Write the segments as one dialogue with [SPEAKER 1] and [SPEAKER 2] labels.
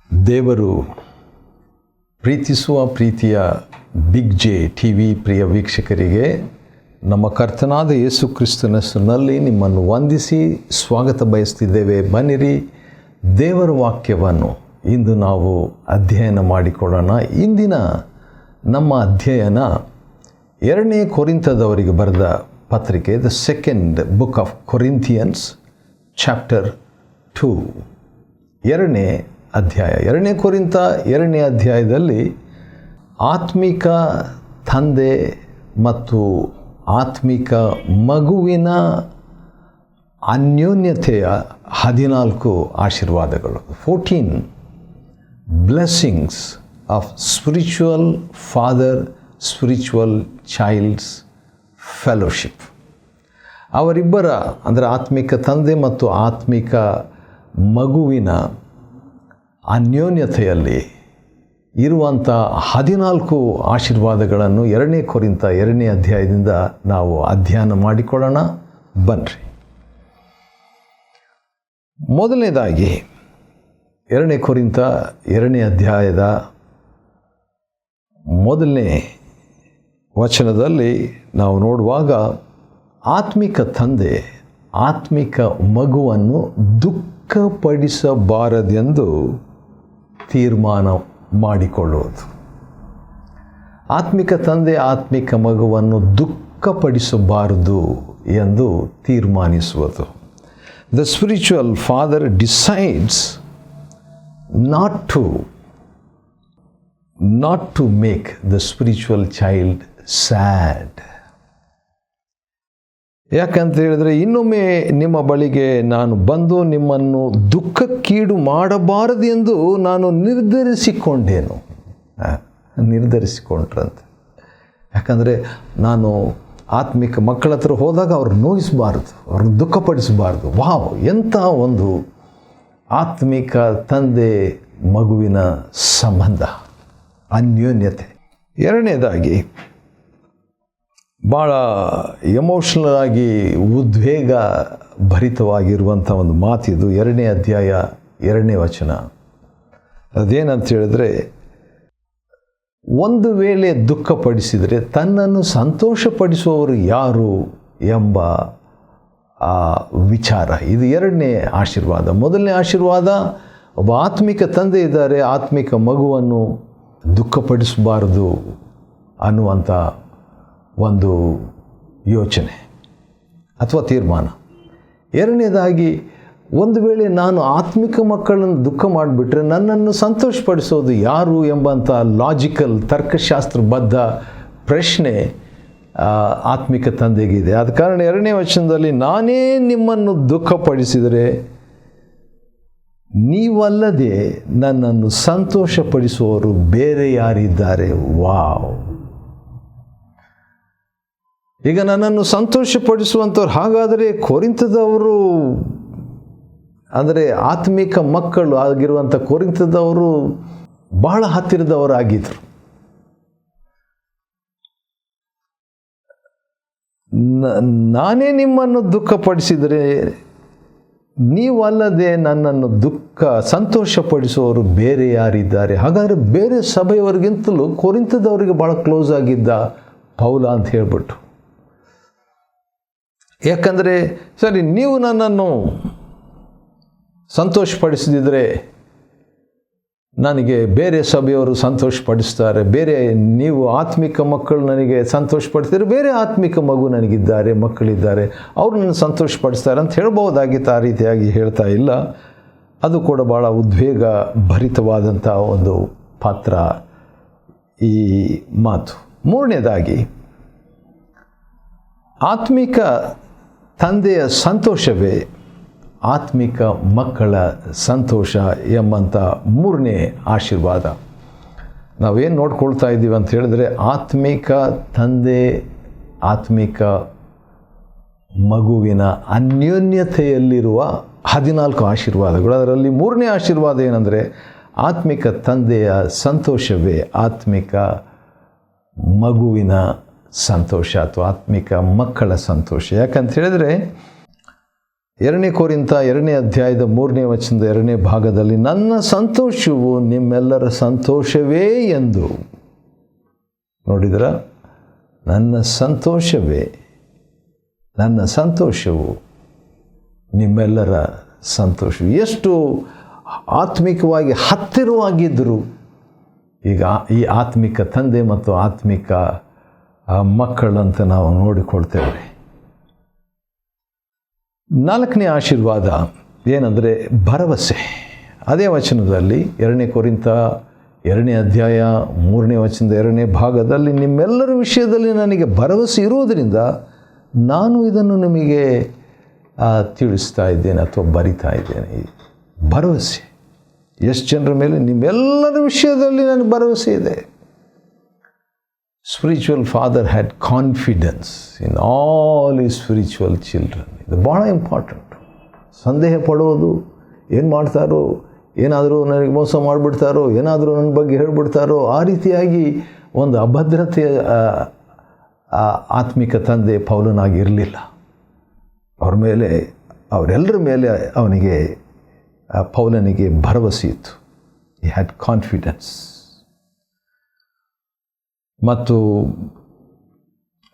[SPEAKER 1] ದೇವರು ಪ್ರೀತಿಸುವ ಪ್ರೀತಿಯ ಬಿಗ್ ಜೆ ಟಿ ವಿ ಪ್ರಿಯ ವೀಕ್ಷಕರಿಗೆ ನಮ್ಮ ಕರ್ತನಾದ ಯೇಸು ಕ್ರಿಸ್ತನ ಹೆಸರಿನಲ್ಲಿ ನಿಮ್ಮನ್ನು ವಂದಿಸಿ ಸ್ವಾಗತ ಬಯಸ್ತಿದ್ದೇವೆ. ಬನ್ನಿರಿ, ದೇವರ ವಾಕ್ಯವನ್ನು ಇಂದು ನಾವು ಅಧ್ಯಯನ ಮಾಡಿಕೊಳ್ಳೋಣ. ಇಂದಿನ ನಮ್ಮ ಅಧ್ಯಯನ 2ನೇ ಕೊರಿಂಥದವರಿಗೆ ಬರೆದ ಪತ್ರಿಕೆ, the second book of Corinthians chapter 2, 2ನೇ ಅಧ್ಯಾಯ. 2ನೇ ಕೊರಿಂಥ 2ನೇ ಅಧ್ಯಾಯದಲ್ಲಿ ಆತ್ಮಿಕ ತಂದೆ ಮತ್ತು ಆತ್ಮಿಕ ಮಗುವಿನ ಅನ್ಯೋನ್ಯತೆಯ 14 ಆಶೀರ್ವಾದಗಳು, 14 blessings of spiritual father spiritual child's fellowship. ಅವರಿಬ್ಬರ ಅಂದರೆ ಆತ್ಮಿಕ ತಂದೆ ಮತ್ತು ಆತ್ಮಿಕ ಮಗುವಿನ ಅನ್ಯೋನ್ಯತೆಯಲ್ಲಿ ಇರುವಂಥ 14 ಆಶೀರ್ವಾದಗಳನ್ನು 2ನೇ ಕೊರಿಂಥ 2ನೇ ಅಧ್ಯಾಯದಿಂದ ನಾವು ಅಧ್ಯಯನ ಮಾಡಿಕೊಳ್ಳೋಣ. ಬನ್ನಿರಿ. ಮೊದಲನೇದಾಗಿ 2ನೇ ಕೊರಿಂಥ 2ನೇ ಅಧ್ಯಾಯದ ಮೊದಲನೇ ವಚನದಲ್ಲಿ ನಾವು ನೋಡುವಾಗ, ಆತ್ಮಿಕ ತಂದೆ ಆತ್ಮಿಕ ಮಗುವನ್ನು ದುಃಖಪಡಿಸಬಾರದೆಂದು ತೀರ್ಮಾನ ಮಾಡಿಕೊಳ್ಳುವುದು. ಆತ್ಮಿಕ ತಂದೆ ಆತ್ಮಿಕ ಮಗುವನ್ನು ದುಃಖಪಡಿಸಬಾರದು ಎಂದು ತೀರ್ಮಾನಿಸುವುದು. The spiritual father decides not to make the spiritual child sad. ಯಾಕಂತ ಹೇಳಿದರೆ, ಇನ್ನೊಮ್ಮೆ ನಿಮ್ಮ ಬಳಿಗೆ ನಾನು ಬಂದು ನಿಮ್ಮನ್ನು ದುಃಖಕ್ಕೀಡು ಮಾಡಬಾರದೆಂದು ನಾನು ನಿರ್ಧರಿಸಿಕೊಂಡ್ರಂತೆ. ಯಾಕಂದರೆ ನಾನು ಆತ್ಮಿಕ ಮಕ್ಕಳ ಹತ್ರ ಹೋದಾಗ ಅವ್ರನ್ನ ನೋಯಿಸಬಾರ್ದು, ಅವ್ರನ್ನ ದುಃಖಪಡಿಸಬಾರ್ದು. ವಾವ್, ಎಂಥ ಒಂದು ಆತ್ಮಿಕ ತಂದೆ ಮಗುವಿನ ಸಂಬಂಧ, ಅನ್ಯೋನ್ಯತೆ. ಎರಡನೇದಾಗಿ, ಭಾಳ ಎಮೋಷ್ನಲ್ ಆಗಿ ಉದ್ವೇಗ ಭರಿತವಾಗಿರುವಂಥ ಒಂದು ಮಾತಿದು. 2ನೇ ಅಧ್ಯಾಯ 2ನೇ ವಚನ. ಅದೇನಂತ ಹೇಳಿದ್ರೆ, ಒಂದು ವೇಳೆ ದುಃಖಪಡಿಸಿದರೆ ತನ್ನನ್ನು ಸಂತೋಷಪಡಿಸುವವರು ಯಾರು ಎಂಬ ವಿಚಾರ. ಇದು 2ನೇ ಆಶೀರ್ವಾದ. ಮೊದಲನೇ ಆಶೀರ್ವಾದ, ಒಬ್ಬ ಆತ್ಮಿಕ ತಂದೆ ಇದ್ದಾರೆ, ಆತ್ಮಿಕ ಮಗುವನ್ನು ದುಃಖಪಡಿಸಬಾರದು ಅನ್ನುವಂಥ ಒಂದು ಯೋಚನೆ ಅಥವಾ ತೀರ್ಮಾನ. ಎರಡನೇದಾಗಿ, ಒಂದು ವೇಳೆ ನಾನು ಆತ್ಮಿಕ ಮಕ್ಕಳನ್ನು ದುಃಖ ಮಾಡಿಬಿಟ್ರೆ ನನ್ನನ್ನು ಸಂತೋಷಪಡಿಸೋದು ಯಾರು ಎಂಬಂಥ ಲಾಜಿಕಲ್ ತರ್ಕಶಾಸ್ತ್ರಬದ್ಧ ಪ್ರಶ್ನೆ ಆತ್ಮಿಕ ತಂದೆಗಿದೆ. ಆದ ಕಾರಣ 2ನೇ ವಚನದಲ್ಲಿ, ನಾನೇ ನಿಮ್ಮನ್ನು ದುಃಖಪಡಿಸಿದರೆ ನೀವಲ್ಲದೆ ನನ್ನನ್ನು ಸಂತೋಷಪಡಿಸುವವರು ಬೇರೆ ಯಾರಿದ್ದಾರೆ? ವಾವ್! ಈಗ ನನ್ನನ್ನು ಸಂತೋಷಪಡಿಸುವಂಥವ್ರು ಹಾಗಾದರೆ ಕೊರಿಂಥದವರು, ಅಂದರೆ ಆತ್ಮಿಕ ಮಕ್ಕಳು ಆಗಿರುವಂಥ ಕೊರಿಂಥದವರು ಬಹಳ ಹತ್ತಿರದವರಾಗಿದ್ದರು. ನಾನೇ ನಿಮ್ಮನ್ನು ದುಃಖಪಡಿಸಿದರೆ ನೀವಲ್ಲದೆ ನನ್ನನ್ನು ಸಂತೋಷಪಡಿಸುವವರು ಬೇರೆ ಯಾರಿದ್ದಾರೆ? ಹಾಗಾದರೆ ಬೇರೆ ಸಭೆಯವರಿಗಿಂತಲೂ ಕೊರಿಂಥದವರಿಗೆ ಭಾಳ ಕ್ಲೋಸ್ ಆಗಿದ್ದ ಪೌಲ ಅಂತ ಹೇಳ್ಬಿಟ್ಟು. ಯಾಕಂದರೆ, ಸರಿ, ನೀವು ನನ್ನನ್ನು ಸಂತೋಷಪಡಿಸಿದರೆ ನನಗೆ ಬೇರೆ ಸಭೆಯವರು ಸಂತೋಷಪಡಿಸ್ತಾರೆ, ಬೇರೆ ನೀವು ಆತ್ಮಿಕ ಮಕ್ಕಳು ನನಗೆ ಸಂತೋಷಪಡಿಸಿದರೆ ಬೇರೆ ಆತ್ಮಿಕ ಮಗು ನನಗಿದ್ದಾರೆ, ಮಕ್ಕಳಿದ್ದಾರೆ, ಅವರು ನನ್ನ ಸಂತೋಷಪಡಿಸ್ತಾರೆ ಅಂತ ಹೇಳ್ಬೋದಾಗಿತ್ತು. ಆ ರೀತಿಯಾಗಿ ಹೇಳ್ತಾ ಇಲ್ಲ. ಅದು ಕೂಡ ಭಾಳ ಉದ್ವೇಗ ಭರಿತವಾದಂಥ ಒಂದು ಪಾತ್ರ ಈ ಮಾತು. ಮೂರನೇದಾಗಿ, ಆತ್ಮಿಕ ತಂದೆಯ ಸಂತೋಷವೇ ಆತ್ಮಿಕ ಮಕ್ಕಳ ಸಂತೋಷ ಎಂಬಂಥ 3ನೇ ಆಶೀರ್ವಾದ. ನಾವೇನು ನೋಡ್ಕೊಳ್ತಾ ಇದ್ದೀವಿ ಅಂತ ಹೇಳಿದ್ರೆ, ಆತ್ಮಿಕ ತಂದೆ ಆತ್ಮಿಕ ಮಗುವಿನ ಅನ್ಯೋನ್ಯತೆಯಲ್ಲಿರುವ 14 ಆಶೀರ್ವಾದಗಳು. ಅದರಲ್ಲಿ 3ನೇ ಆಶೀರ್ವಾದ ಏನಂದರೆ, ಆತ್ಮಿಕ ತಂದೆಯ ಸಂತೋಷವೇ ಆತ್ಮಿಕ ಮಗುವಿನ ಸಂತೋಷ ಅಥವಾ ಆತ್ಮಿಕ ಮಕ್ಕಳ ಸಂತೋಷ. ಯಾಕಂತ ಹೇಳಿದರೆ, 2 ಕೊರಿಂಥ 2ನೇ ಅಧ್ಯಾಯದ 3ನೇ ವಚನದ 2ನೇ ಭಾಗದಲ್ಲಿ ನನ್ನ ಸಂತೋಷವು ನಿಮ್ಮೆಲ್ಲರ ಸಂತೋಷವೇ ಎಂದು. ನೋಡಿದ್ರ, ನನ್ನ ಸಂತೋಷವು ನಿಮ್ಮೆಲ್ಲರ ಸಂತೋಷವು. ಎಷ್ಟು ಆತ್ಮಿಕವಾಗಿ ಹತ್ತಿರವಾಗಿದ್ದರು ಈಗ ಈ ಆತ್ಮಿಕ ತಂದೆ ಮತ್ತು ಆತ್ಮಿಕ ಮಕ್ಕಳಂತ ನಾವು ನೋಡಿಕೊಳ್ತೇವೆ. 4ನೇ ಆಶೀರ್ವಾದ ಏನಂದರೆ ಭರವಸೆ. ಅದೇ ವಚನದಲ್ಲಿ 2 ಕೊರಿಂಥ 2ನೇ ಅಧ್ಯಾಯ 3ನೇ ವಚನದ 2ನೇ ಭಾಗದಲ್ಲಿ ನಿಮ್ಮೆಲ್ಲರ ವಿಷಯದಲ್ಲಿ ನನಗೆ ಭರವಸೆ ಇರುವುದರಿಂದ ನಾನು ಇದನ್ನು ನಿಮಗೆ ತಿಳಿಸ್ತಾ ಇದ್ದೇನೆ ಅಥವಾ ಬರಿತಾ ಇದ್ದೇನೆ. ಭರವಸೆ. ಎಷ್ಟು ಜನರ ಮೇಲೆ ನಿಮ್ಮೆಲ್ಲರ ವಿಷಯದಲ್ಲಿ ನನಗೆ ಭರವಸೆ ಇದೆ. Spiritual father had confidence in all is spiritual children. ಇದು ಭಾಳ ಇಂಪಾರ್ಟೆಂಟ್. ಸಂದೇಹ ಪಡೋದು, ಏನು ಮಾಡ್ತಾರೋ, ಏನಾದರೂ ನನಗೆ ಮೋಸ ಮಾಡಿಬಿಡ್ತಾರೋ, ಏನಾದರೂ ನನ್ನ ಬಗ್ಗೆ ಹೇಳಿಬಿಡ್ತಾರೋ, ಆ ರೀತಿಯಾಗಿ ಒಂದು ಅಭದ್ರತೆಯ ಆತ್ಮಿಕ ತಂದೆ ಪೌಲನಾಗಿರಲಿಲ್ಲ. ಅವರೆಲ್ಲರ ಮೇಲೆ ಪೌಲನಿಗೆ ಭರವಸೆ ಇತ್ತು. He had confidence. ಮತ್ತು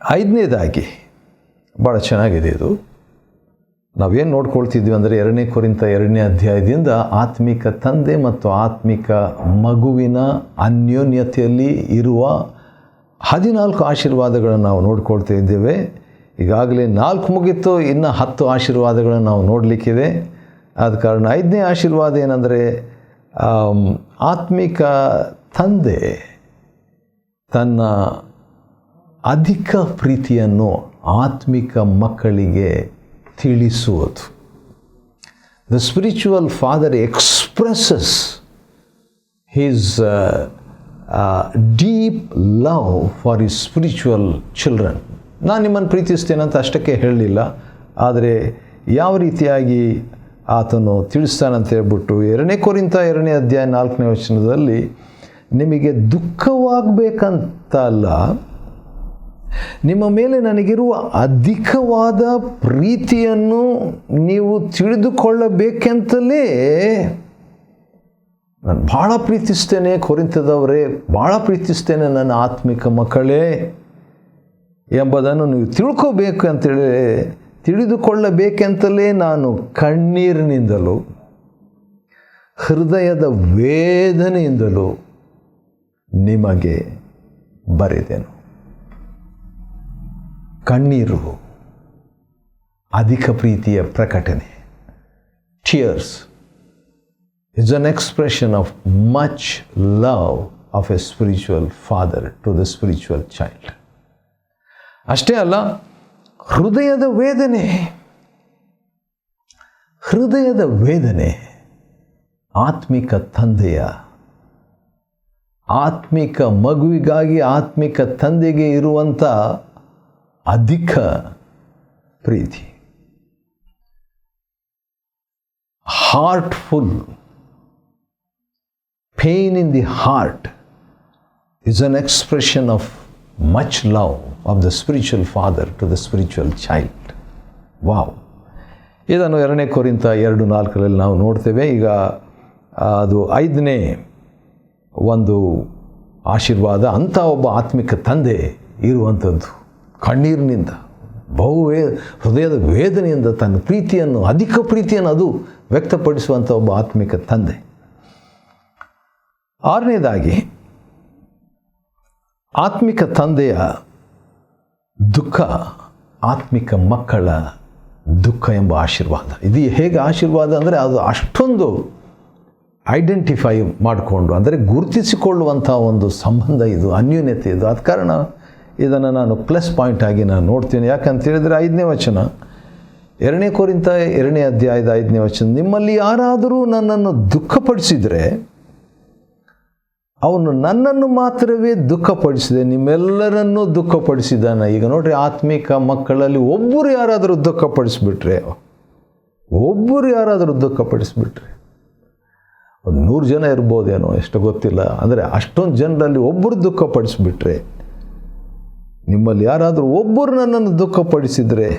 [SPEAKER 1] 5ನೇದಾಗಿ ಭಾಳ ಚೆನ್ನಾಗಿದೆ ಇದು. ನಾವೇನು ನೋಡ್ಕೊಳ್ತಿದ್ವಿ ಅಂದರೆ 2 ಕೊರಿಂಥ 2ನೇ ಅಧ್ಯಾಯದಿಂದ ಆತ್ಮಿಕ ತಂದೆ ಮತ್ತು ಆತ್ಮಿಕ ಮಗುವಿನ ಅನ್ಯೋನ್ಯತೆಯಲ್ಲಿ ಇರುವ 14 ಆಶೀರ್ವಾದಗಳನ್ನು ನಾವು ನೋಡ್ಕೊಳ್ತಾ ಇದ್ದೇವೆ. ಈಗಾಗಲೇ 4 ಮುಗಿತು, ಇನ್ನು 10 ಆಶೀರ್ವಾದಗಳನ್ನು ನಾವು ನೋಡಲಿಕ್ಕಿದೆ. ಆದ ಕಾರಣ 5ನೇ ಆಶೀರ್ವಾದ ಏನಂದರೆ ಆತ್ಮಿಕ ತಂದೆ ತನ್ನ ಅಧಿಕ ಪ್ರೀತಿಯನ್ನು ಆತ್ಮಿಕ ಮಕ್ಕಳಿಗೆ ತಿಳಿಸುವುದು. The spiritual father expresses his deep love for his spiritual children. ನಾನು ನಿಮ್ಮನ್ನು ಪ್ರೀತಿಸ್ತೇನಂತ ಅಷ್ಟಕ್ಕೆ ಹೇಳಲಿಲ್ಲ, ಆದರೆ ಯಾವ ರೀತಿಯಾಗಿ ಆತನು ತಿಳಿಸ್ತಾನಂತ ಹೇಳ್ಬಿಟ್ಟು 2 ಕೊರಿಂಥ 2ನೇ ಅಧ್ಯಾಯ 4ನೇ ವಚನದಲ್ಲಿ ನಿಮಗೆ ದುಃಖವಾಗಬೇಕಂತ ಅಲ್ಲ, ನಿಮ್ಮ ಮೇಲೆ ನನಗಿರುವ ಅಧಿಕವಾದ ಪ್ರೀತಿಯನ್ನು ನೀವು ತಿಳಿದುಕೊಳ್ಳಬೇಕೆಂತಲೇ ನಾನು ಭಾಳ ಪ್ರೀತಿಸ್ತೇನೆ ಕೊರಿಂಥದವರೇ, ಭಾಳ ಪ್ರೀತಿಸ್ತೇನೆ ನನ್ನ ಆತ್ಮಿಕ ಮಕ್ಕಳೇ ಎಂಬುದನ್ನು ನೀವು ತಿಳ್ಕೋಬೇಕು ಅಂತೇಳಿ ತಿಳಿದುಕೊಳ್ಳಬೇಕೆಂತಲೇ ನಾನು ಕಣ್ಣೀರಿನಿಂದಲೂ ಹೃದಯದ ವೇದನೆಯಿಂದಲೂ ನಿಮಗೆ ಬರೆದೆನು. ಕಣ್ಣೀರು ಅಧಿಕ ಪ್ರೀತಿಯ ಪ್ರಕಟಣೆ. Tears is an expression of much love of a spiritual father to the spiritual child. ಅಷ್ಟೇ ಅಲ್ಲ, ಹೃದಯದ ವೇದನೆ ಆತ್ಮಿಕ ತಂದೆಯ ಆತ್ಮಿಕ ಮಗುವಿಗಾಗಿ ಆತ್ಮಿಕ ತಂದೆಗೆ ಇರುವಂಥ ಅಧಿಕ ಪ್ರೀತಿ. heartful pain in the heart is an expression of much love of the spiritual father to the spiritual child. Wow! ಇದನ್ನು 2 ಕೊರಿಂಥ 2:4 ನಾವು ನೋಡ್ತೇವೆ. ಈಗ ಅದು 5ನೇ ಒಂದು ಆಶೀರ್ವಾದ. ಅಂಥ ಒಬ್ಬ ಆತ್ಮಿಕ ತಂದೆ ಇರುವಂಥದ್ದು ಕಣ್ಣೀರಿನಿಂದ ಹೃದಯದ ವೇದನೆಯಿಂದ ತನ್ನ ಪ್ರೀತಿಯನ್ನು ಅಧಿಕ ಪ್ರೀತಿಯನ್ನು ಅದು ವ್ಯಕ್ತಪಡಿಸುವಂಥ ಒಬ್ಬ ಆತ್ಮಿಕ ತಂದೆ. 6ನೇದಾಗಿ ಆತ್ಮಿಕ ತಂದೆಯ ದುಃಖ ಆತ್ಮಿಕ ಮಕ್ಕಳ ದುಃಖ ಎಂಬ ಆಶೀರ್ವಾದ. ಇದು ಹೇಗೆ ಆಶೀರ್ವಾದ ಅಂದರೆ ಅದು ಅಷ್ಟೊಂದು ಐಡೆಂಟಿಫೈ ಮಾಡಿಕೊಂಡು ಅಂದರೆ ಗುರುತಿಸಿಕೊಳ್ಳುವಂಥ ಒಂದು ಸಂಬಂಧ ಇದು, ಅನ್ಯೋನ್ಯತೆ ಇದು. ಆದ ಕಾರಣ ಇದನ್ನು ನಾನು ಪ್ಲಸ್ ಪಾಯಿಂಟ್ ಆಗಿ ನಾನು ನೋಡ್ತೀನಿ. ಯಾಕಂತೇಳಿದರೆ 5ನೇ ವಚನ 2 ಕೊರಿಂಥ 2ನೇ ಅಧ್ಯಾಯದ 5ನೇ ವಚನ, ನಿಮ್ಮಲ್ಲಿ ಯಾರಾದರೂ ನನ್ನನ್ನು ದುಃಖಪಡಿಸಿದರೆ ಅವನು ನನ್ನನ್ನು ಮಾತ್ರವೇ ದುಃಖಪಡಿಸಿದೆ, ನಿಮ್ಮೆಲ್ಲರನ್ನೂ ದುಃಖಪಡಿಸಿದ್ದಾನೆ. ಈಗ ನೋಡ್ರಿ, ಆತ್ಮಿಕ ಮಕ್ಕಳಲ್ಲಿ ಒಬ್ಬರು ಯಾರಾದರೂ ದುಃಖಪಡಿಸ್ಬಿಟ್ರೆ ಒಂದು 100 ಜನ ಇರ್ಬೋದೇನೋ, ಎಷ್ಟು ಗೊತ್ತಿಲ್ಲ, ಅಂದರೆ ಅಷ್ಟೊಂದು ಜನರಲ್ಲಿ ಒಬ್ಬರು ದುಃಖಪಡಿಸ್ಬಿಟ್ರೆ, ನಿಮ್ಮಲ್ಲಿ ಯಾರಾದರೂ ಒಬ್ಬರು ನನ್ನನ್ನು ದುಃಖಪಡಿಸಿದರೆ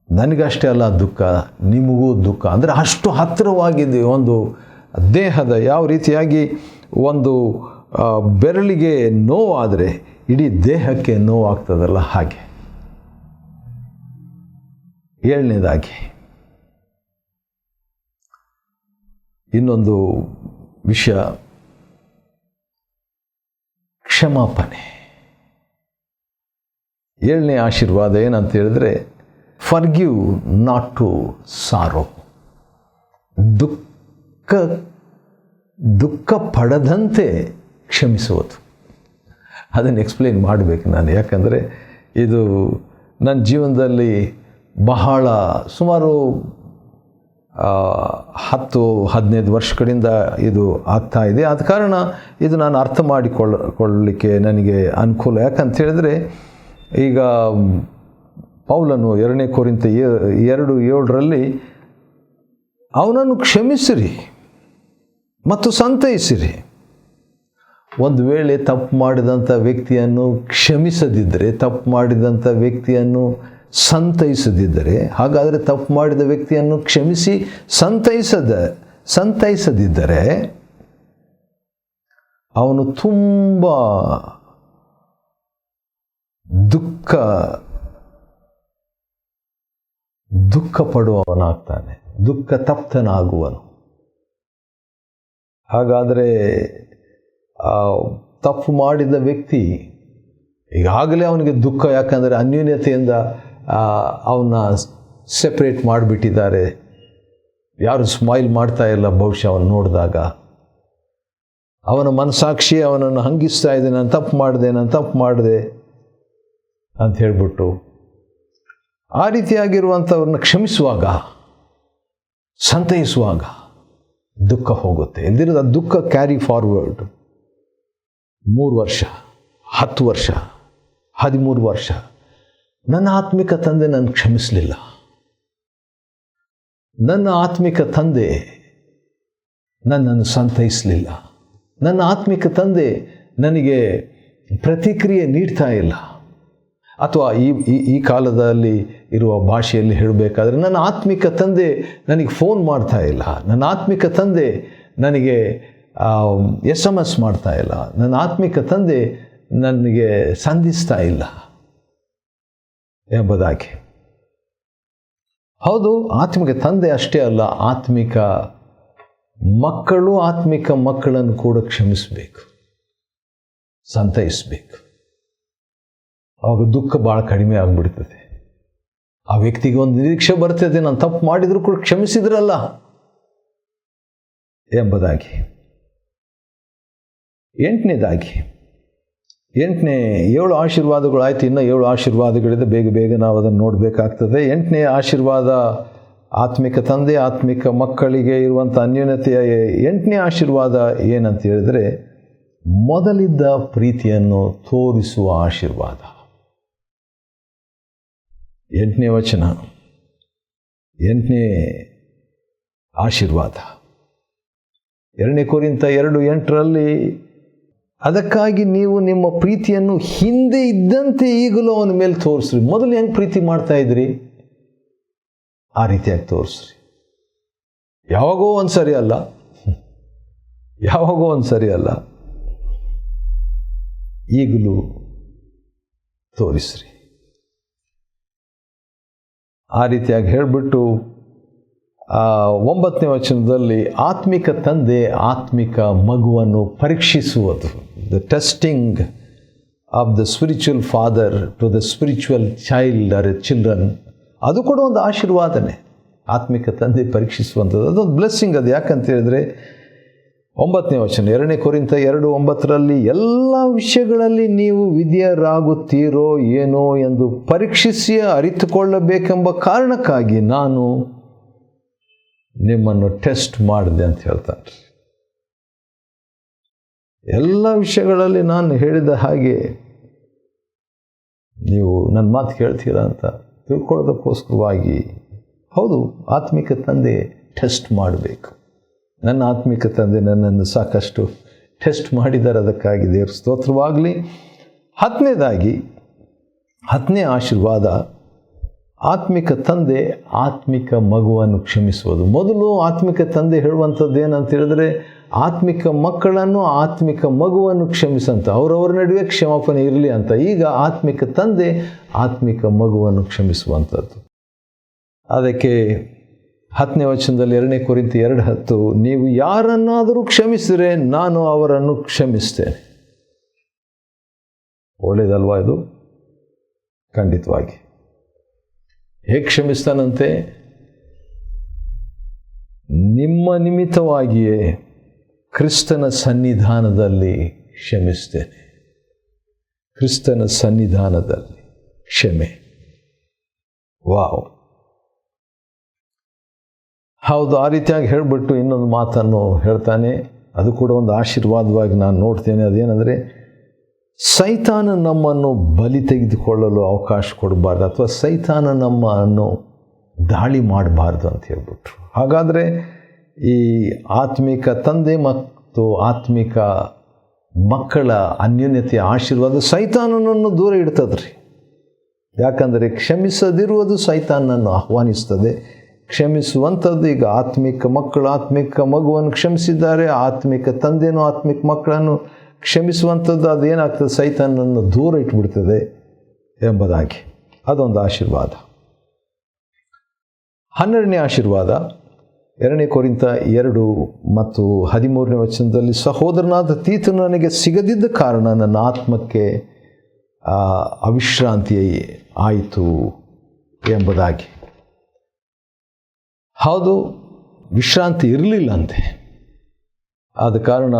[SPEAKER 1] ನನಗಷ್ಟೇ ಅಲ್ಲ ದುಃಖ, ನಿಮಗೂ ದುಃಖ. ಅಂದರೆ ಅಷ್ಟು ಹತ್ತಿರವಾಗಿದೆ ಒಂದು ದೇಹದ, ಯಾವ ರೀತಿಯಾಗಿ ಒಂದು ಬೆರಳಿಗೆ ನೋವಾದರೆ ಇಡೀ ದೇಹಕ್ಕೆ ನೋವಾಗ್ತದಲ್ಲ ಹಾಗೆ. 7ನೇದಾಗಿ ಇನ್ನೊಂದು ವಿಷಯ, ಕ್ಷಮಾಪಣೆ. 7ನೇ ಆಶೀರ್ವಾದ ಏನಂತ ಹೇಳಿದ್ರೆ, ಫರ್ಗಿವ್ ನಾಟ್ ಟು ಸಾರೋ. ದುಃಖ ಪಡದಂತೆ ಕ್ಷಮಿಸುವುದು. ಅದನ್ನು ಎಕ್ಸ್ಪ್ಲೇನ್ ಮಾಡಬೇಕು ನಾನು, ಯಾಕಂದರೆ ಇದು ನನ್ನ ಜೀವನದಲ್ಲಿ ಬಹಳ ಸುಮಾರು 10-15 ವರ್ಷಗಳಿಂದ ಇದು ಆಗ್ತಾ ಇದೆ. ಆದ ಕಾರಣ ಇದು ನಾನು ಅರ್ಥ ಮಾಡಿಕೊಳ್ಳಲಿಕ್ಕೆ ನನಗೆ ಅನುಕೂಲ. ಯಾಕಂತ ಹೇಳಿದ್ರೆ, ಈಗ ಪೌಲನು 2ನೇ ಕೊರಿಂಥ 2:7 ಅವನನ್ನು ಕ್ಷಮಿಸಿರಿ ಮತ್ತು ಸಂತೈಸಿರಿ. ಒಂದು ವೇಳೆ ತಪ್ಪು ಮಾಡಿದಂಥ ವ್ಯಕ್ತಿಯನ್ನು ಕ್ಷಮಿಸದಿದ್ದರೆ, ತಪ್ಪು ಮಾಡಿದಂಥ ವ್ಯಕ್ತಿಯನ್ನು ಸಂತೈಸದಿದ್ದರೆ, ಹಾಗಾದರೆ ತಪ್ಪು ಮಾಡಿದ ವ್ಯಕ್ತಿಯನ್ನು ಕ್ಷಮಿಸಿ ಸಂತೈಸದಿದ್ದರೆ ಅವನು ತುಂಬ ದುಃಖ ಪಡುವವನಾಗ್ತಾನೆ, ದುಃಖ ತಪ್ತನಾಗುವನು. ಹಾಗಾದರೆ ತಪ್ಪು ಮಾಡಿದ ವ್ಯಕ್ತಿ ಈಗಾಗಲೇ ಅವನಿಗೆ ದುಃಖ, ಯಾಕಂದರೆ ಅನ್ಯೂನ್ಯತೆಯಿಂದ ಅವನ್ನ ಸೆಪ್ರೇಟ್ ಮಾಡಿಬಿಟ್ಟಿದ್ದಾರೆ. ಯಾರು ಸ್ಮೈಲ್ ಮಾಡ್ತಾ ಇಲ್ಲ ಬಹುಶಃ ಅವನು ನೋಡಿದಾಗ. ಅವನ ಮನಸ್ಸಾಕ್ಷಿ ಅವನನ್ನು ಹಂಗಿಸ್ತಾ ಇದೆ, ನಾನು ತಪ್ಪು ಮಾಡಿದೆ ಅಂತ ಹೇಳ್ಬಿಟ್ಟು. ಆ ರೀತಿಯಾಗಿರುವಂಥವ್ರನ್ನ ಕ್ಷಮಿಸುವಾಗ, ಸಂತೈಸುವಾಗ ದುಃಖ ಹೋಗುತ್ತೆ. ಇಲ್ದಿರೋದು ಆ ದುಃಖ ಕ್ಯಾರಿ ಫಾರ್ವರ್ಡ್ 3 ವರ್ಷ, 10 ವರ್ಷ, 13 ವರ್ಷ. ನನ್ನ ಆತ್ಮಿಕ ತಂದೆ ನನ್ನ ಕ್ಷಮಿಸಲಿಲ್ಲ, ನನ್ನ ಆತ್ಮಿಕ ತಂದೆ ನನ್ನನ್ನು ಸಂತೈಸಲಿಲ್ಲ, ನನ್ನ ಆತ್ಮಿಕ ತಂದೆ ನನಗೆ ಪ್ರತಿಕ್ರಿಯೆ ನೀಡ್ತಾ ಇಲ್ಲ. ಅಥವಾ ಈ ಕಾಲದಲ್ಲಿ ಇರುವ ಭಾಷೆಯಲ್ಲಿ ಹೇಳಬೇಕಾದ್ರೆ, ನನ್ನ ಆತ್ಮಿಕ ತಂದೆ ನನಗೆ ಫೋನ್ ಮಾಡ್ತಾ ಇಲ್ಲ, ನನ್ನ ಆತ್ಮಿಕ ತಂದೆ ನನಗೆ SMS ಮಾಡ್ತಾ ಇಲ್ಲ, ನನ್ನ ಆತ್ಮಿಕ ತಂದೆ ನನಗೆ ಸಂಧಿಸ್ತಾ ಇಲ್ಲ ಎಂಬುದಾಗಿ. ಹೌದು, ಆತ್ಮಿಕ ತಂದೆ ಅಷ್ಟೇ ಅಲ್ಲ, ಆತ್ಮಿಕ ಮಕ್ಕಳನ್ನು ಕೂಡ ಕ್ಷಮಿಸಬೇಕು, ಸಂತೈಸಬೇಕು. ಆವಾಗ ದುಃಖ ಭಾಳ ಕಡಿಮೆ ಆಗಿಬಿಡ್ತದೆ. ಆ ವ್ಯಕ್ತಿಗೆ ಒಂದು ನಿರೀಕ್ಷೆ ಬರ್ತದೆ, ನಾನು ತಪ್ಪು ಮಾಡಿದರೂ ಕೂಡ ಕ್ಷಮಿಸಿದ್ರಲ್ಲ ಎಂಬುದಾಗಿ. 8ನೇದಾಗಿ 7 ಆಶೀರ್ವಾದಗಳಾಯಿತು, ಇನ್ನೂ 7 ಆಶೀರ್ವಾದಗಳಿದೆ. ಬೇಗ ನಾವು ಅದನ್ನು ನೋಡಬೇಕಾಗ್ತದೆ. 8ನೇ ಆಶೀರ್ವಾದ ಆತ್ಮಿಕ ತಂದೆ ಆತ್ಮಿಕ ಮಕ್ಕಳಿಗೆ ಇರುವಂಥ ಅನ್ಯೋನ್ಯತೆಯ 8ನೇ ಆಶೀರ್ವಾದ ಏನಂತ ಹೇಳಿದರೆ, ಮೊದಲಿದ್ದ ಪ್ರೀತಿಯನ್ನು ತೋರಿಸುವ ಆಶೀರ್ವಾದ. 8ನೇ ವಚನ, 8ನೇ ಆಶೀರ್ವಾದ 2ನೇ ಕೊರಿಂಥ 2:8 ಅದಕ್ಕಾಗಿ ನೀವು ನಿಮ್ಮ ಪ್ರೀತಿಯನ್ನು ಹಿಂದೆ ಇದ್ದಂತೆ ಈಗಲೂ ಅವನ ಮೇಲೆ ತೋರಿಸ್ರಿ. ಮೊದಲು ಹೆಂಗೆ ಪ್ರೀತಿ ಮಾಡ್ತಾ ಇದ್ರಿ ಆ ರೀತಿಯಾಗಿ ತೋರಿಸ್ರಿ. ಯಾವಾಗೋ ಒಂದು ಸರಿ ಅಲ್ಲ, ಈಗಲೂ ತೋರಿಸ್ರಿ. ಆ ರೀತಿಯಾಗಿ ಹೇಳಿಬಿಟ್ಟು 9ನೇ ವಚನದಲ್ಲಿ ಆತ್ಮಿಕ ತಂದೆ ಆತ್ಮಿಕ ಮಗುವನ್ನು ಪರೀಕ್ಷಿಸುವುದು, the testing of the spiritual father to the spiritual child or children, ಅದು ಕೂಡ ಒಂದು ಆಶೀರ್ವಾದನೆ. ಆತ್ಮಿಕ ತಂದೆ ಪರೀಕ್ಷಿಸುವಂಥದ್ದು ಅದೊಂದು ಬ್ಲೆಸ್ಸಿಂಗ್. ಅದು ಯಾಕಂತ ಹೇಳಿದ್ರೆ 9ನೇ ವಚನ 2ನೇ ಕೊರಿಂಥ 2:9 ಎಲ್ಲ ವಿಷಯಗಳಲ್ಲಿ ನೀವು ವಿಧೇಯರಾಗುತ್ತೀರೋ ಏನೋ ಎಂದು ಪರೀಕ್ಷಿಸಿ ಅರಿತುಕೊಳ್ಳಬೇಕೆಂಬ ಕಾರಣಕ್ಕಾಗಿ ನಾನು ನಿಮ್ಮನ್ನು ಟೆಸ್ಟ್ ಮಾಡಿದೆ ಅಂತ ಹೇಳ್ತಾನೆ. ಎಲ್ಲ ವಿಷಯಗಳಲ್ಲಿ ನಾನು ಹೇಳಿದ ಹಾಗೆ ನೀವು ನನ್ನ ಮಾತು ಕೇಳ್ತೀರಾ ಅಂತ ತಿಳ್ಕೊಳ್ಳೋದಕ್ಕೋಸ್ಕರವಾಗಿ, ಹೌದು, ಆತ್ಮಿಕ ತಂದೆ ಟೆಸ್ಟ್ ಮಾಡಬೇಕು. ನನ್ನ ಆತ್ಮಿಕ ತಂದೆ ನನ್ನನ್ನು ಸಾಕಷ್ಟು ಟೆಸ್ಟ್ ಮಾಡಿದ್ದಾರೆ, ಅದಕ್ಕಾಗಿ ದೇವರ ಸ್ತೋತ್ರವಾಗಲಿ. 10ನೇ ಆಶೀರ್ವಾದ ಆತ್ಮಿಕ ತಂದೆ ಆತ್ಮಿಕ ಮಗುವನ್ನು ಕ್ಷಮಿಸುವುದು. ಮೊದಲು ಆತ್ಮಿಕ ತಂದೆ ಹೇಳುವಂಥದ್ದು ಏನಂತ ಹೇಳಿದ್ರೆ, ಆತ್ಮಿಕ ಮಕ್ಕಳನ್ನು ಆತ್ಮಿಕ ಮಗುವನ್ನು ಕ್ಷಮಿಸಂತ, ಅವರವರ ನಡುವೆ ಕ್ಷಮಾಪಣೆ ಇರಲಿ ಅಂತ. ಈಗ ಆತ್ಮಿಕ ತಂದೆ ಆತ್ಮಿಕ ಮಗುವನ್ನು ಕ್ಷಮಿಸುವಂಥದ್ದು. ಅದಕ್ಕೆ 10ನೇ ವಚನದಲ್ಲಿ 2 ಕೊರಿಂಥಿ 2:10, ನೀವು ಯಾರನ್ನಾದರೂ ಕ್ಷಮಿಸಿದರೆ ನಾನು ಅವರನ್ನು ಕ್ಷಮಿಸ್ತೇನೆ. ಒಳ್ಳೆಯದಲ್ವಾ ಇದು? ಖಂಡಿತವಾಗಿ. ಹೇಗೆ ಕ್ಷಮಿಸ್ತಾನಂತೆ? ನಿಮ್ಮ ನಿಮಿತ್ತವಾಗಿಯೇ ಕ್ರಿಸ್ತನ ಸನ್ನಿಧಾನದಲ್ಲಿ ಕ್ಷಮಿಸ್ತೇನೆ. ಕ್ರಿಸ್ತನ ಸನ್ನಿಧಾನದಲ್ಲಿ ಕ್ಷಮೆ. ವಾವ್! ಹೌದು, ಆ ರೀತಿಯಾಗಿ ಹೇಳಿಬಿಟ್ಟು ಇನ್ನೊಂದು ಮಾತನ್ನು ಹೇಳ್ತಾನೆ. ಅದು ಕೂಡ ಒಂದು ಆಶೀರ್ವಾದವಾಗಿ ನಾನು ನೋಡ್ತೇನೆ. ಅದೇನೆಂದರೆ, ಸೈತಾನ ನಮ್ಮನ್ನು ಬಲಿ ತೆಗೆದುಕೊಳ್ಳಲು ಅವಕಾಶ ಕೊಡಬಾರ್ದು, ಅಥವಾ ಸೈತಾನ ನಮ್ಮನ್ನು ದಾಳಿ ಮಾಡಬಾರ್ದು ಅಂತ ಹೇಳ್ಬಿಟ್ರು. ಹಾಗಾದರೆ ಈ ಆತ್ಮಿಕ ತಂದೆ ಮತ್ತು ಆತ್ಮಿಕ ಮಕ್ಕಳ ಅನ್ಯೋನ್ಯತೆಯ ಆಶೀರ್ವಾದ ಸೈತಾನನನ್ನು ದೂರ ಇಡ್ತದ್ರಿ. ಯಾಕಂದರೆ ಕ್ಷಮಿಸದಿರುವುದು ಸೈತಾನನನ್ನು ಆಹ್ವಾನಿಸ್ತದೆ. ಕ್ಷಮಿಸುವಂಥದ್ದು, ಈಗ ಆತ್ಮಿಕ ಮಕ್ಕಳು ಆತ್ಮಿಕ ಮಗುವನ್ನು ಕ್ಷಮಿಸಿದ್ದಾರೆ, ಆತ್ಮಿಕ ತಂದೆನೂ ಆತ್ಮಿಕ ಮಕ್ಕಳನ್ನು ಕ್ಷಮಿಸುವಂಥದ್ದು, ಅದೇನಾಗ್ತದೆ? ಸೈತಾನನನ್ನು ದೂರ ಇಟ್ಬಿಡ್ತದೆ ಎಂಬುದಾಗಿ. ಅದೊಂದು ಆಶೀರ್ವಾದ. 12ನೇ ಆಶೀರ್ವಾದ 2 ಕೊರಿಂಥ 2 ಮತ್ತು 13ನೇ ವಚನದಲ್ಲಿ, ಸಹೋದರನಾದ ತೀತನು ನನಗೆ ಸಿಗದಿದ್ದ ಕಾರಣ ನನ್ನ ಆತ್ಮಕ್ಕೆ ಅವಿಶ್ರಾಂತಿ ಆಯಿತು ಎಂಬುದಾಗಿ. ಹೌದು, ವಿಶ್ರಾಂತಿ ಇರಲಿಲ್ಲ ಅಂತೆ. ಆದ ಕಾರಣ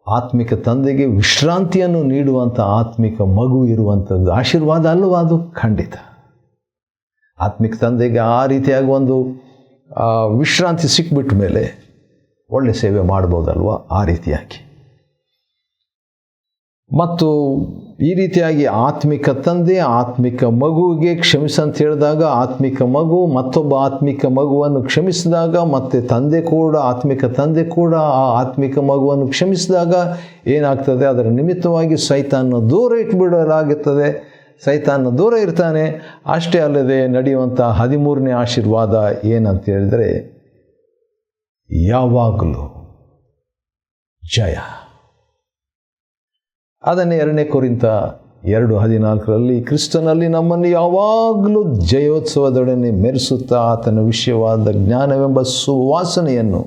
[SPEAKER 1] ಆತ್ಮಿಕ ತಂದೆಗೆ ವಿಶ್ರಾಂತಿಯನ್ನು ನೀಡುವಂಥ ಆತ್ಮಿಕ ಮಗು ಇರುವಂಥದ್ದು ಆಶೀರ್ವಾದ ಅಲ್ಲವಾ? ಅದು ಖಂಡಿತ. ಆತ್ಮಿಕ ತಂದೆಗೆ ಆ ರೀತಿಯಾಗಿ ಒಂದು ವಿಶ್ರಾಂತಿ ಸಿಕ್ಬಿಟ್ಟ ಮೇಲೆ ಒಳ್ಳೆ ಸೇವೆ ಮಾಡ್ಬೋದಲ್ವ? ಆ ರೀತಿಯಾಗಿ. ಮತ್ತು ಈ ರೀತಿಯಾಗಿ ಆತ್ಮಿಕ ತಂದೆ ಆತ್ಮಿಕ ಮಗುವಿಗೆ ಕ್ಷಮಿಸಂತ ಹೇಳಿದಾಗ, ಆತ್ಮಿಕ ಮಗು ಮತ್ತೊಬ್ಬ ಆತ್ಮಿಕ ಮಗುವನ್ನು ಕ್ಷಮಿಸಿದಾಗ, ಮತ್ತು ತಂದೆ ಕೂಡ ಆತ್ಮಿಕ ತಂದೆ ಕೂಡ ಆ ಆತ್ಮಿಕ ಮಗುವನ್ನು ಕ್ಷಮಿಸಿದಾಗ ಏನಾಗ್ತದೆ? ಅದರ ನಿಮಿತ್ತವಾಗಿ ಸೈತಾನ ದೂರ ಇಟ್ಬಿಡಲಾಗುತ್ತದೆ. ಸೈತಾನ ದೂರ ಇರ್ತಾನೆ. ಅಷ್ಟೇ ಅಲ್ಲದೆ ನಡೆಯುವಂಥ 13ನೇ ಆಶೀರ್ವಾದ ಏನಂತ ಹೇಳಿದರೆ, ಯಾವಾಗಲೂ ಜಯ. ಅದನ್ನೇ 2 ಕೊರಿಂಥ 2:14 ಕ್ರಿಸ್ತನಲ್ಲಿ ನಮ್ಮನ್ನು ಯಾವಾಗಲೂ ಜಯೋತ್ಸವದೊಡನೆ ಮೆರೆಸುತ್ತಾ ಆತನ ವಿಷಯವಾದ ಜ್ಞಾನವೆಂಬ ಸುವಾಸನೆಯನ್ನು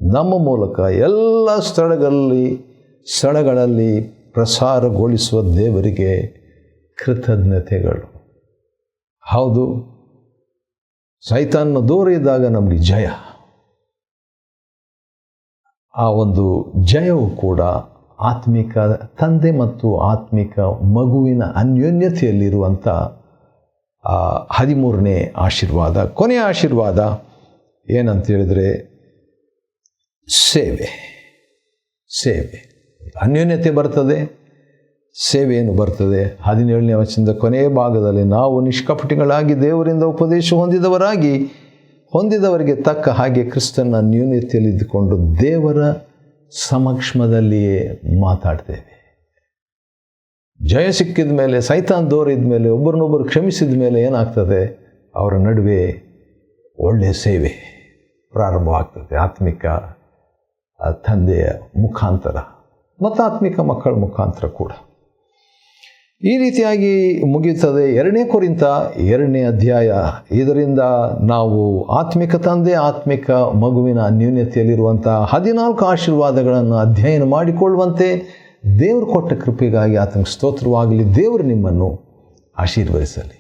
[SPEAKER 1] ನಮ್ಮ ಮೂಲಕ ಎಲ್ಲ ಸ್ಥಳಗಳಲ್ಲಿ ಪ್ರಸಾರಗೊಳಿಸುವ ದೇವರಿಗೆ ಕೃತಜ್ಞತೆಗಳು. ಹೌದು, ಸೈತಾನ ದೂರ ಇದ್ದಾಗ ನಮಗೆ ಜಯ. ಆ ಒಂದು ಜಯವು ಕೂಡ ಆತ್ಮಿಕ ತಂದೆ ಮತ್ತು ಆತ್ಮಿಕ ಮಗುವಿನ ಅನ್ಯೋನ್ಯತೆಯಲ್ಲಿರುವಂಥ 13ನೇ ಆಶೀರ್ವಾದ. ಕೊನೆಯ ಆಶೀರ್ವಾದ ಏನಂತ ಹೇಳಿದರೆ, ಸೇವೆ. ಅನ್ಯೋನ್ಯತೆ ಬರ್ತದೆ, ಸೇವೆಯನ್ನು ಬರ್ತದೆ. 17ನೇ ವಚನದ ಕೊನೆಯ ಭಾಗದಲ್ಲಿ, ನಾವು ನಿಷ್ಕಪಟಿಗಳಾಗಿ ದೇವರಿಂದ ಉಪದೇಶ ಹೊಂದಿದವರಿಗೆ ತಕ್ಕ ಹಾಗೆ ಕ್ರಿಸ್ತನ ಅನ್ಯೋನ್ಯತೆಯಲ್ಲಿದ್ದುಕೊಂಡು ದೇವರ ಸಮಕ್ಷಮದಲ್ಲಿಯೇ ಮಾತಾಡ್ತೇವೆ. ಜಯ ಸಿಕ್ಕಿದ ಮೇಲೆ, ಸೈತಾನ್ ದೂರ ಇದ್ದ ಮೇಲೆ, ಒಬ್ಬರನ್ನೊಬ್ಬರು ಕ್ಷಮಿಸಿದ ಮೇಲೆ ಏನಾಗ್ತದೆ? ಅವರ ನಡುವೆ ಒಳ್ಳೆಯ ಸೇವೆ ಪ್ರಾರಂಭವಾಗ್ತದೆ. ಆತ್ಮಿಕ ತಂದೆಯ ಮುಖಾಂತರ ಮತ್ತು ಆತ್ಮಿಕ ಮಕ್ಕಳ ಮುಖಾಂತರ ಕೂಡ. ಈ ರೀತಿಯಾಗಿ ಮುಗಿಯುತ್ತದೆ 2 ಕೊರಿಂಥ 2ನೇ ಅಧ್ಯಾಯ. ಇದರಿಂದ ನಾವು ಆತ್ಮಿಕ ತಂದೆ ಆತ್ಮಿಕ ಮಗುವಿನ ಅನ್ಯೋನ್ಯತೆಯಲ್ಲಿರುವಂಥ 14 ಆಶೀರ್ವಾದಗಳನ್ನು ಅಧ್ಯಯನ ಮಾಡಿಕೊಳ್ಳುವಂತೆ ದೇವರು ಕೊಟ್ಟ ಕೃಪೆಗಾಗಿ ಆತನಿಗೆ ಸ್ತೋತ್ರವಾಗಲಿ. ದೇವರು ನಿಮ್ಮನ್ನು ಆಶೀರ್ವದಿಸಲಿ.